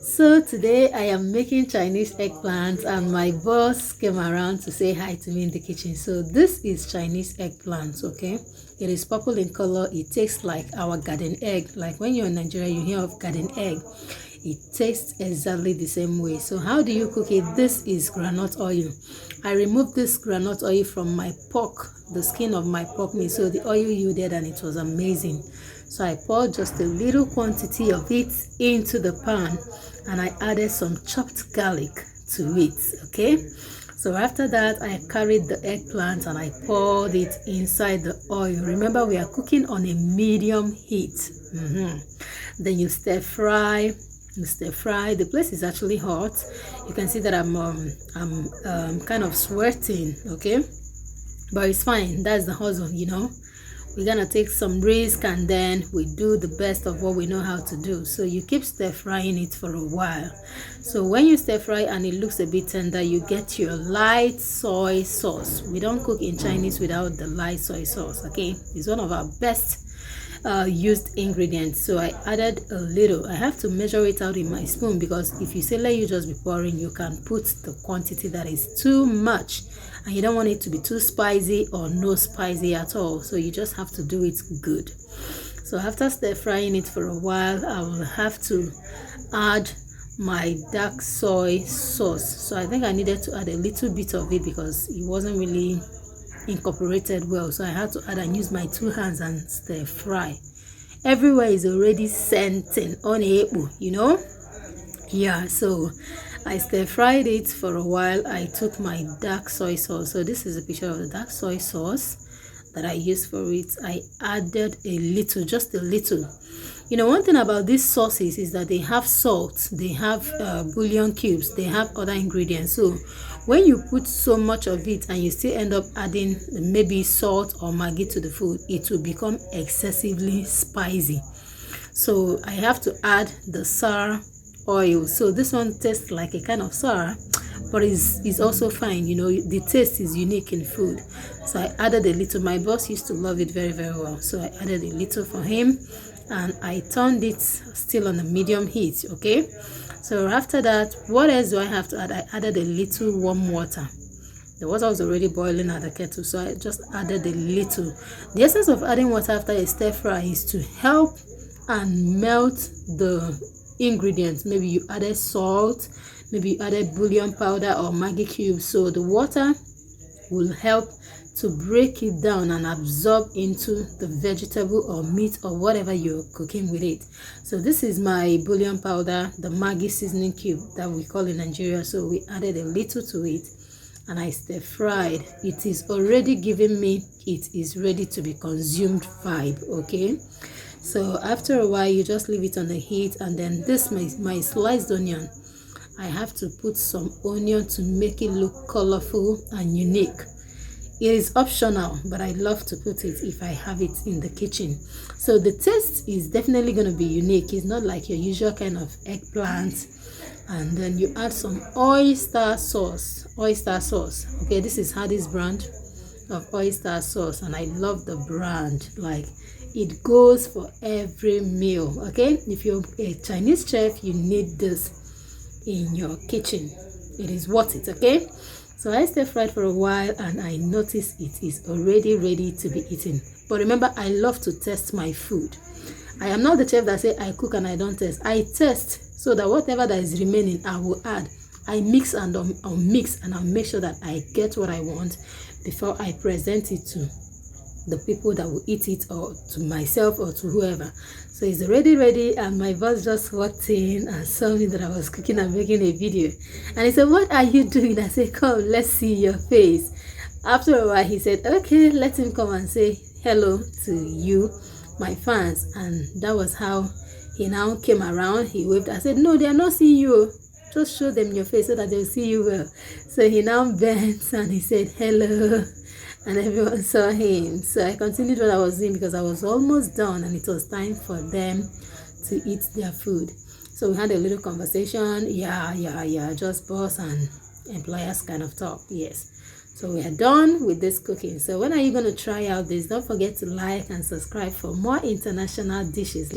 So today I am making Chinese eggplants and my boss came around to say hi to me in the kitchen. So this is Chinese eggplant, okay? It is purple in color. It tastes like our garden egg. Like when you're in Nigeria, you hear of garden egg. It tastes exactly the same way. So how do you cook it? This is groundnut oil. I removed this groundnut oil from my pork, the skin of my pork meat. So the oil yielded and it was amazing. So I poured just a little quantity of it into the pan and I added some chopped garlic to it, okay? So after that, I carried the eggplant and I poured it inside the oil. Remember, we are cooking on a medium heat. Then you stir fry. The place is actually hot. You can see that I'm kind of sweating, okay? But it's fine. That's the hustle, you know. We're gonna take some risk and then we do the best of what we know how to do. So you keep stir frying it for a while. So when you stir fry and it looks a bit tender, you get your light soy sauce. We don't cook in Chinese without the light soy sauce, okay? It's one of our best used ingredients. So I added a little. I have to measure it out in my spoon because if you say let you just be pouring, you can put the quantity that is too much and you don't want it to be too spicy or no spicy at all. So you just have to do it good. So after stir frying it for a while, I will have to add my dark soy sauce. So I think I needed to add a little bit of it because it wasn't really incorporated well, so I had to add and use my two hands and stir fry. Everywhere is already scenting on April, you know. Yeah, so I stir fried it for a while. I took my dark soy sauce. So this is a picture of the dark soy sauce that I used for it. I added a little, just a little. You know, one thing about these sauces is that they have salt, they have bouillon cubes, they have other ingredients. So when you put so much of it and you still end up adding maybe salt or Maggi to the food, it will become excessively spicy. So I have to add the sour oil. So this one tastes like a kind of sour, but it's also fine. You know, the taste is unique in food. So I added a little. My boss used to love it very, very well. So I added a little for him and I turned it still on a medium heat, okay? So after that, what else do I have to add? I added a little warm water. The water was already boiling at the kettle, so I just added a little. The essence of adding water after a stir fry is to help and melt the ingredients. Maybe you added salt, maybe you added bouillon powder or Maggi cubes, so the water will help to break it down and absorb into the vegetable or meat or whatever you're cooking with it. So this is my bouillon powder, the Maggi seasoning cube that we call in Nigeria. So we added a little to it and I stir fried. It is already giving me it is ready to be consumed vibe, okay? So after a while, you just leave it on the heat, and then this my sliced onion. I have to put some onion to make it look colorful and unique. It is optional, but I love to put it if I have it in the kitchen. So the taste is definitely going to be unique. It's not like your usual kind of eggplant. And then you add some oyster sauce. Okay, this is Hardee's brand of oyster sauce, and I love the brand. Like, it goes for every meal, okay? If you're a Chinese chef, you need this in your kitchen. It is worth it, okay? So I stir fried for a while and I notice it is already ready to be eaten. But remember, I love to test my food. I am not the chef that say I cook and I don't test. I test so that whatever that is remaining, I will add. I mix and unmix and I'll make sure that I get what I want before I present it to the people that will eat it, or to myself or to whoever. So it's already ready, and my boss just walked in and saw me that I was cooking and making a video, and he said, "What are you doing?" I said, "Come, let's see your face." After a while, he said, "Okay, let him come and say hello to you, my fans." And that was how he now came around. He waved. I said, "No, they are not seeing you. Just show them your face so that they'll see you well." So he now bent and he said hello, and everyone saw him. So I continued what I was doing because I was almost done and it was time for them to eat their food. So we had a little conversation. Yeah, just boss and employers kind of talk. Yes. So we are done with this cooking. So when are you going to try out this? Don't forget to like and subscribe for more international dishes.